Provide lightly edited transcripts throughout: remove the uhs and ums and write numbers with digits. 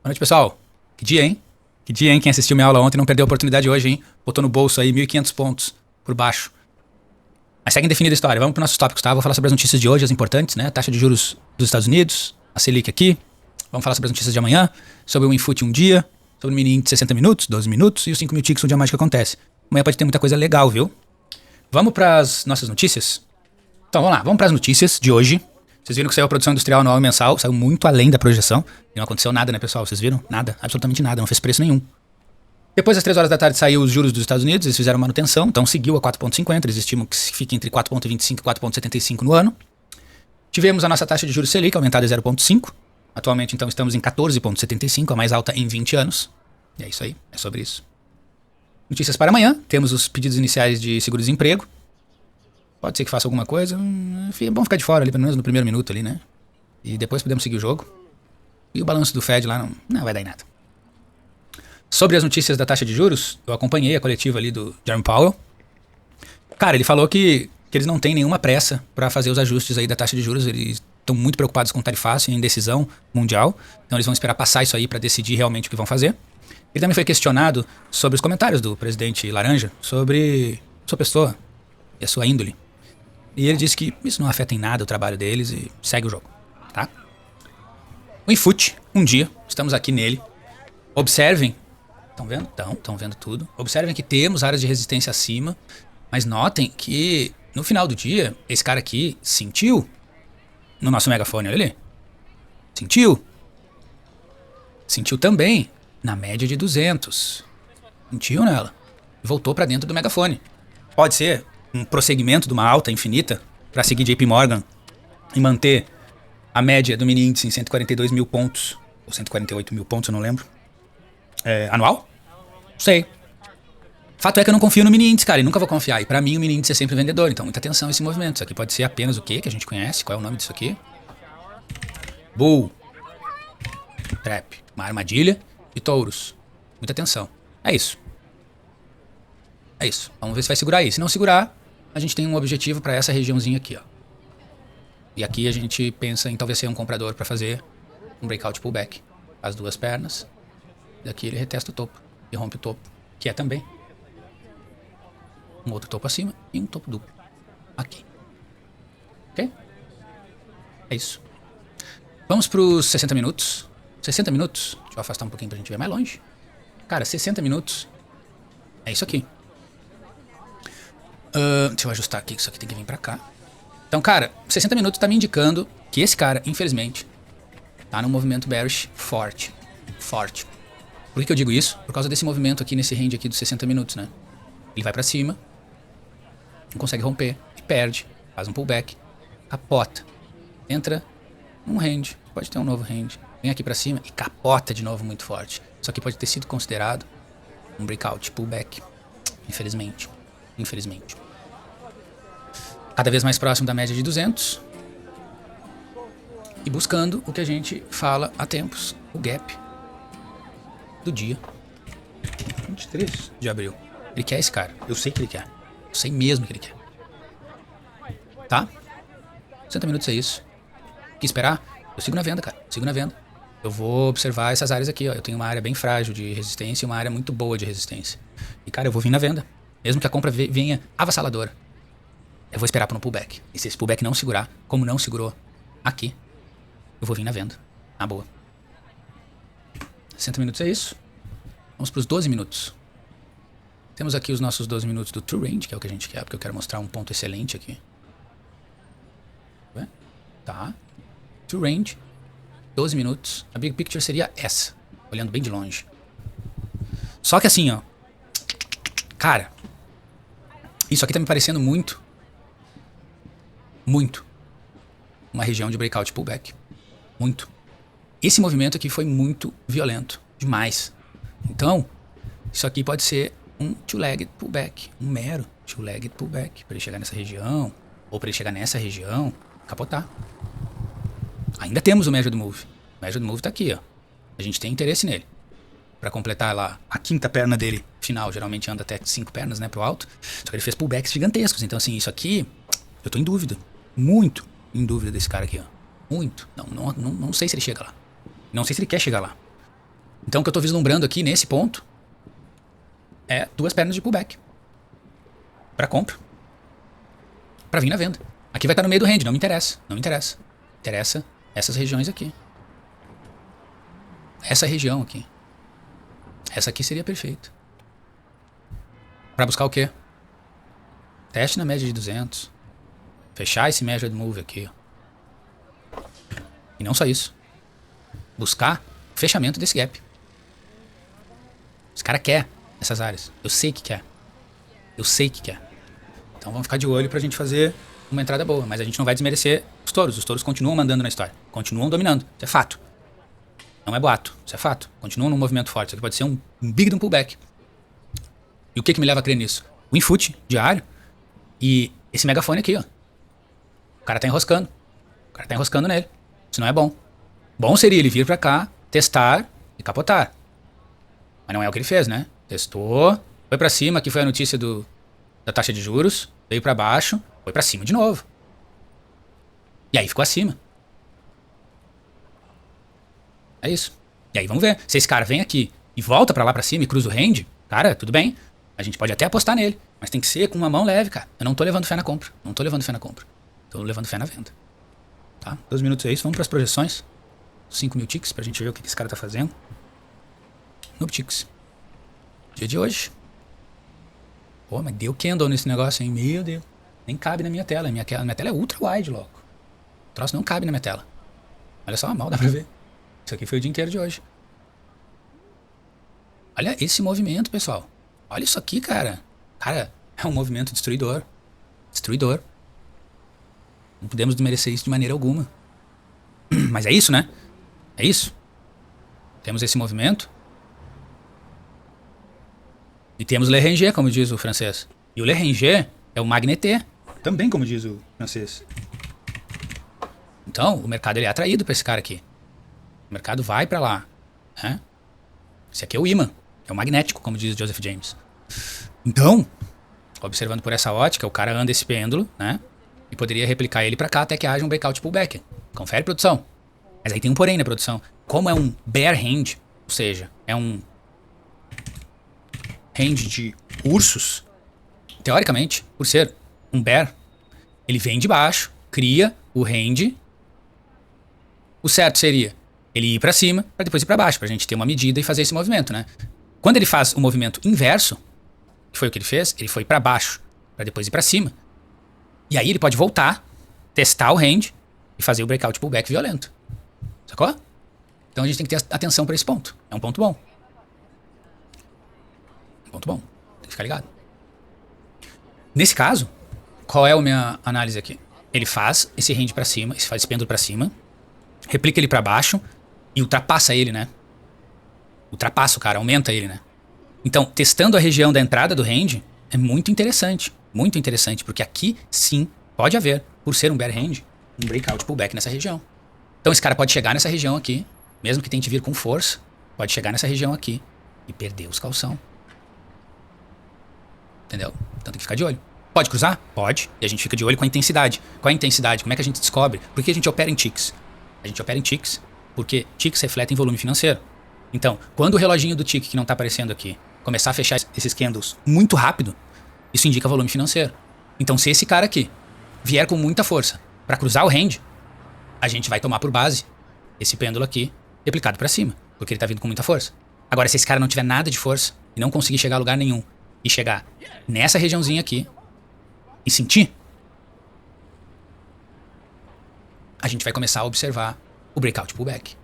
noite, pessoal. Que dia, hein? Que dia, hein? Quem assistiu minha aula ontem não perdeu a oportunidade hoje, hein? Botou no bolso aí 1.500 pontos por baixo. Mas segue indefinida a história. Vamos para os nossos tópicos, tá? Vou falar sobre as notícias de hoje, as importantes, né? A taxa de juros dos Estados Unidos, a Selic aqui. Vamos falar sobre as notícias de amanhã, sobre o Infut um dia, sobre o mini índice 60 minutos, 12 minutos e os 5.000 ticks um dia mais que acontece. Amanhã pode ter muita coisa legal, viu? Vamos para as nossas notícias? Então, vamos lá. Vamos para as notícias de hoje. Vocês viram que saiu a produção industrial anual e mensal, saiu muito além da projeção. E não aconteceu nada, né, pessoal? Vocês viram? Nada, absolutamente nada, não fez preço nenhum. Depois das 3 horas da tarde saiu os juros dos Estados Unidos, eles fizeram manutenção, então seguiu a 4,50, eles estimam que fique entre 4,25 e 4,75 no ano. Tivemos a nossa taxa de juros Selic aumentada em 0,5. Atualmente, então, estamos em 14,75, a mais alta em 20 anos. E é isso aí, é sobre isso. Notícias para amanhã, temos os pedidos iniciais de seguro-desemprego. Pode ser que faça alguma coisa, é bom ficar de fora ali, pelo menos no primeiro minuto ali, né? E depois podemos seguir o jogo. E o balanço do Fed lá não vai dar em nada. Sobre as notícias da taxa de juros, eu acompanhei a coletiva ali do Jerome Powell. Cara, ele falou que eles não têm nenhuma pressa para fazer os ajustes aí da taxa de juros, eles estão muito preocupados com tarifaço e indecisão mundial, então eles vão esperar passar isso aí para decidir realmente o que vão fazer. Ele também foi questionado sobre os comentários do presidente Laranja sobre sua pessoa e a sua índole. E ele disse que isso não afeta em nada o trabalho deles e segue o jogo, tá? O Infut, um dia, estamos aqui nele. Observem, estão vendo? Estão vendo tudo. Observem que temos áreas de resistência acima, mas notem que no final do dia, esse cara aqui sentiu no nosso megafone, olha ali. Sentiu. Sentiu também na média de 200. Sentiu nela. E voltou para dentro do megafone. Pode ser um prosseguimento de uma alta infinita para seguir JP Morgan e manter a média do mini índice em 142 mil pontos, ou 148 mil pontos, eu não lembro, anual? Não sei. Fato é que eu não confio no mini índice, cara, e nunca vou confiar. E pra mim o mini índice é sempre vendedor, então muita atenção a esse movimento. Isso aqui pode ser apenas o quê? Que a gente conhece, qual é o nome disso aqui? Bull. Trap. Uma armadilha de touros. Muita atenção. É isso. É isso. Vamos ver se vai segurar aí. Se não segurar, a gente tem um objetivo para essa regiãozinha aqui, ó. E aqui a gente pensa em talvez ser um comprador para fazer um breakout pullback. As duas pernas. Daqui ele retesta o topo e rompe o topo, que é também um outro topo acima e um topo duplo. Aqui. Ok? É isso. Vamos para os 60 minutos. 60 minutos. Deixa eu afastar um pouquinho pra gente ver mais longe. Cara, 60 minutos. É isso aqui. Deixa eu ajustar aqui, que isso aqui tem que vir pra cá. Então, cara, 60 minutos tá me indicando que esse cara, infelizmente, tá num movimento bearish forte. Forte. Por que eu digo isso? Por causa desse movimento aqui, nesse range aqui dos 60 minutos, né? Ele vai pra cima, não consegue romper, e perde, faz um pullback, capota, entra num range, pode ter um novo range, vem aqui pra cima e capota de novo muito forte. Isso aqui pode ter sido considerado um breakout, pullback, infelizmente. Infelizmente. Cada vez mais próximo da média de 200. E buscando o que a gente fala há tempos. O gap do dia 23 de abril. Ele quer esse cara. Eu sei que ele quer. Eu sei mesmo que ele quer. Tá? 60 minutos é isso. O que esperar? Eu sigo na venda, cara. Sigo na venda. Eu vou observar essas áreas aqui, ó. Eu tenho uma área bem frágil de resistência e uma área muito boa de resistência. E, cara, eu vou vir na venda. Mesmo que a compra venha avassaladora. Eu vou esperar para um pullback. E se esse pullback não segurar, como não segurou aqui, eu vou vir na venda. Na boa. 60 minutos é isso. Vamos para os 12 minutos. Temos aqui os nossos 12 minutos do True Range, que é o que a gente quer, porque eu quero mostrar um ponto excelente aqui. Tá. True Range. 12 minutos. A Big Picture seria essa. Olhando bem de longe. Só que assim, ó. Cara, isso aqui tá me parecendo muito uma região de breakout pullback. Muito. Esse movimento aqui foi muito violento. Demais. Então, isso aqui pode ser um two-legged pullback. Um mero two-legged pullback. Para ele chegar nessa região, ou para ele chegar nessa região, capotar. Ainda temos o Measured Move. O Measured Move tá aqui, ó. A gente tem interesse nele. Pra completar lá a quinta perna dele final. Geralmente anda até 5 pernas, né, pro alto. Só que ele fez pullbacks gigantescos. Então, assim, isso aqui, eu tô em dúvida. Muito em dúvida desse cara aqui, ó. Muito. Não sei se ele chega lá. Não sei se ele quer chegar lá. Então o que eu tô vislumbrando aqui nesse ponto é 2 pernas de pullback. Pra compra. Pra vir na venda. Aqui vai estar no meio do range, não me interessa. Não me interessa. Interessa essas regiões aqui. Essa região aqui. Essa aqui seria perfeito. Pra buscar o quê? Teste na média de 200. Fechar esse measured move aqui. E não só isso. Buscar o fechamento desse gap. Esse cara quer essas áreas. Eu sei que quer. Eu sei que quer. Então vamos ficar de olho pra gente fazer uma entrada boa. Mas a gente não vai desmerecer os touros. Os touros continuam mandando na história. Continuam dominando. Isso é fato. Não é boato. Isso é fato. Continuam num movimento forte. Isso aqui pode ser um big de um pullback. E o que me leva a crer nisso? O input diário e esse megafone aqui, ó. O cara tá enroscando. O cara tá enroscando nele. Isso não é bom. Bom seria ele vir pra cá, testar e capotar. Mas não é o que ele fez, né? Testou, foi pra cima, aqui foi a notícia da taxa de juros, veio pra baixo, foi pra cima de novo. E aí ficou acima. É isso. E aí vamos ver. Se esse cara vem aqui e volta pra lá pra cima e cruza o range, cara, tudo bem. A gente pode até apostar nele. Mas tem que ser com uma mão leve, cara. Eu não tô levando fé na compra. Não tô levando fé na compra. Tô levando fé na venda. Tá? 2 minutos é isso. Vamos pras projeções. 5.000 ticks pra gente ver o que esse cara tá fazendo. Noob ticks. Dia de hoje. Pô, mas deu candle nesse negócio, hein? Meu Deus. Nem cabe na minha tela. Minha tela é ultra wide, louco. O troço não cabe na minha tela. Olha só, mal dá pra ver. Isso aqui foi o dia inteiro de hoje. Olha esse movimento, pessoal. Olha isso aqui, cara. Cara, é um movimento destruidor. Destruidor. Não podemos desmerecer isso de maneira alguma. Mas é isso, né? É isso. Temos esse movimento. E temos Le Ranger, como diz o francês. E o Le Ranger é o magneté. Também, como diz o francês. Então, o mercado ele é atraído pra esse cara aqui. O mercado vai pra lá. Né? Esse aqui é o imã. É o magnético, como diz Joseph James. Então, observando por essa ótica, o cara anda esse pêndulo, né? E poderia replicar ele pra cá até que haja um breakout pullback. Confere, produção. Mas aí tem um porém na produção. Como é um bear hand, ou seja, é um hand de ursos, teoricamente, por ser um bear, ele vem de baixo, cria o hand. O certo seria ele ir pra cima, pra depois ir pra baixo, pra gente ter uma medida e fazer esse movimento, né? Quando ele faz o movimento inverso, que foi o que ele fez, ele foi pra baixo, pra depois ir pra cima. E aí ele pode voltar, testar o hand e fazer o breakout pullback violento. Sacou? Então a gente tem que ter atenção pra esse ponto. É um ponto bom. Um ponto bom. Tem que ficar ligado. Nesse caso, qual é a minha análise aqui? Ele faz esse hand pra cima, faz esse pêndulo pra cima, replica ele pra baixo e ultrapassa ele, né? Ultrapassa o cara, aumenta ele, né? Então, testando a região da entrada do range é muito interessante, porque aqui sim pode haver, por ser um bear hand, um breakout pullback nessa região. Então esse cara pode chegar nessa região aqui, mesmo que tente vir com força, pode chegar nessa região aqui e perder os calção. Entendeu? Então tem que ficar de olho. Pode cruzar? Pode. E a gente fica de olho com a intensidade. Qual é a intensidade? Como é que a gente descobre? Por que a gente opera em ticks? A gente opera em ticks porque ticks refletem volume financeiro. Então, quando o reloginho do tick que não está aparecendo aqui começar a fechar esses candles muito rápido, isso indica volume financeiro. Então, se esse cara aqui vier com muita força para cruzar o range, a gente vai tomar por base esse pêndulo aqui replicado para cima, porque ele está vindo com muita força. Agora, se esse cara não tiver nada de força e não conseguir chegar a lugar nenhum e chegar nessa regiãozinha aqui e sentir, a gente vai começar a observar o breakout pullback.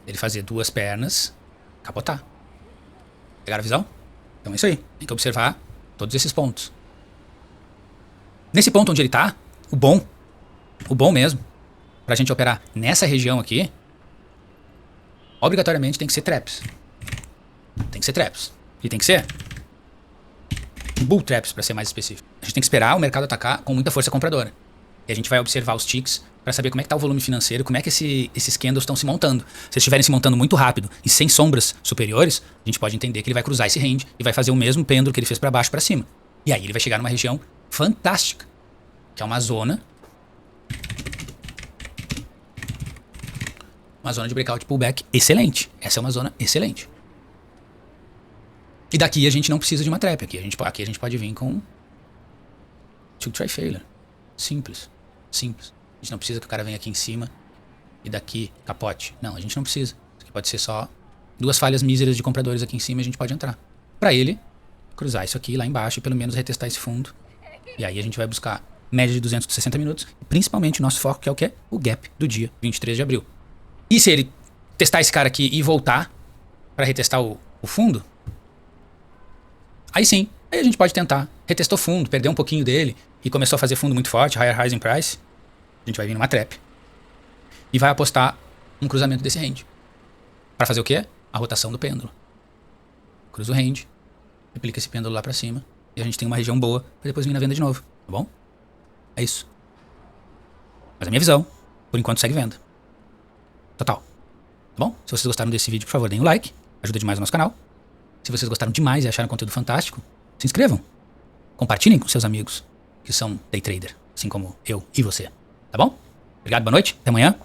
Ele fazer 2 pernas, capotar. Pegaram a visão? Então é isso aí. Tem que observar todos esses pontos. Nesse ponto onde ele tá, o bom mesmo, pra gente operar nessa região aqui, obrigatoriamente tem que ser traps. Tem que ser traps. E tem que ser bull traps, pra ser mais específico. A gente tem que esperar o mercado atacar com muita força compradora. E a gente vai observar os ticks para saber como é que tá o volume financeiro, como é que esses candles estão se montando. Se eles estiverem se montando muito rápido e sem sombras superiores, a gente pode entender que ele vai cruzar esse range e vai fazer o mesmo pêndulo que ele fez para baixo para cima. E aí ele vai chegar numa região fantástica, que é uma zona Uma zona de breakout pullback excelente. Essa é uma zona excelente. E daqui a gente não precisa de uma trap. Aqui a gente pode vir com two try failure. Simples. Simples. A gente não precisa que o cara venha aqui em cima e daqui capote. Não, a gente não precisa. Isso aqui pode ser só 2 falhas míseras de compradores aqui em cima e a gente pode entrar. Pra ele, cruzar isso aqui lá embaixo e pelo menos retestar esse fundo. E aí a gente vai buscar média de 260 minutos. Principalmente o nosso foco, que é o quê? O gap do dia 23 de abril. E se ele testar esse cara aqui e voltar pra retestar o fundo, aí sim, aí a gente pode tentar. Retestou fundo, perdeu um pouquinho dele e começou a fazer fundo muito forte, higher highs in price. A gente vai vir numa trap. E vai apostar um cruzamento desse range. Pra fazer o quê? A rotação do pêndulo. Cruza o range, replica esse pêndulo lá pra cima e a gente tem uma região boa pra depois vir na venda de novo, tá bom? É isso. Mas a minha visão, por enquanto, segue venda. Total. Tá bom? Se vocês gostaram desse vídeo, por favor, deem um like. Ajuda demais o nosso canal. Se vocês gostaram demais e acharam o conteúdo fantástico, se inscrevam. Compartilhem com seus amigos que são day trader, assim como eu e você. Tá bom? Obrigado, boa noite. Até amanhã.